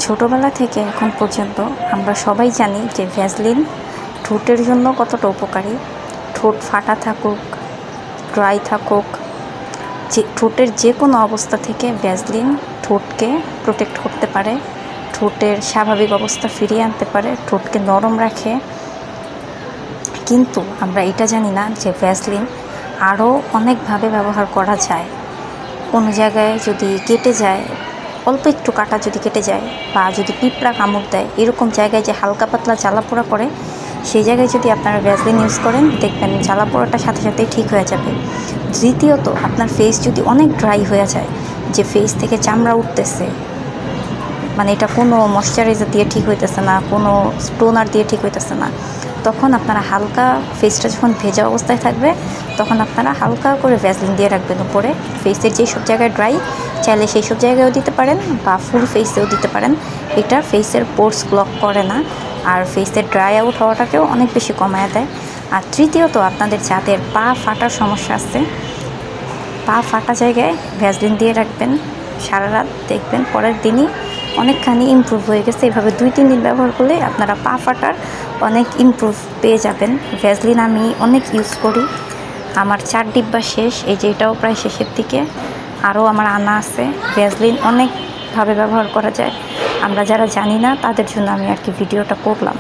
ছোটোবেলা থেকে এখন পর্যন্ত আমরা সবাই জানি যে ভ্যাসলিন ঠোঁটের জন্য কতটা উপকারী। ঠোঁট ফাটা থাকুক, ড্রাই থাকুক, ঠোঁটের যে কোনো অবস্থা থেকে ভ্যাসলিন ঠোঁটকে প্রোটেক্ট করতে পারে, ঠোঁটের স্বাভাবিক অবস্থা ফিরিয়ে আনতে পারে, ঠোঁটকে নরম রাখে। কিন্তু আমরা এটা জানি না যে ভ্যাসলিন আরও অনেকভাবে ব্যবহার করা যায়। কোনো জায়গায় যদি কেটে যায়, অল্প একটু কাটা যদি কেটে যায়, বা যদি পিঁপড়া কামড় দেয়, এরকম জায়গায় যে হালকা পাতলা জ্বালাপোড়া করে, সেই জায়গায় যদি আপনারা ভ্যাসলিন ইউজ করেন, দেখবেন জ্বালাপোড়াটার সাথে সাথেই ঠিক হয়ে যাবে। দ্বিতীয়ত, আপনার ফেস যদি অনেক ড্রাই হয়ে যায়, যে ফেস থেকে চামড়া উঠতেছে, মানে এটা কোনো ময়শ্চারাইজার দিয়ে ঠিক হইতেছে না, কোনো টোনার দিয়ে ঠিক হইতেছে না, তখন আপনারা হালকা, ফেসটা যখন ভেজা অবস্থায় থাকবে, তখন আপনারা হালকা করে ভ্যাসলিন দিয়ে রাখবেন উপরে। ফেসের যেই সব জায়গায় ড্রাই, চাইলে সেই সব জায়গায়ও দিতে পারেন বা ফুল ফেসেও দিতে পারেন। এটা ফেসের পোর্স ব্লক করে না, আর ফেসের ড্রাই আউট হওয়াটাকেও অনেক বেশি কমায় দেয়। আর তৃতীয়ত, আপনাদের যাদের পা ফাটার সমস্যা আছে, পা ফাটা জায়গায় ভ্যাসলিন দিয়ে রাখবেন সারা রাত, দেখবেন পরের দিনই অনেকখানি ইমপ্রুভ হয়ে গেছে। এভাবে 2-3 দিন ব্যবহার করলে আপনারা পা ফাটার অনেক ইমপ্রুভ পেয়ে যাবেন। ভ্যাসলিন আমি অনেক ইউজ করি, আমার 4 ডিব্বা শেষ, এই যে এটাও প্রায় শেষের দিকে, আরও আমার আনা আছে। ভ্যাসলিন অনেকভাবে ব্যবহার করা যায়, আমরা যারা জানি না তাদের জন্য আমি আর কি ভিডিওটা করলাম।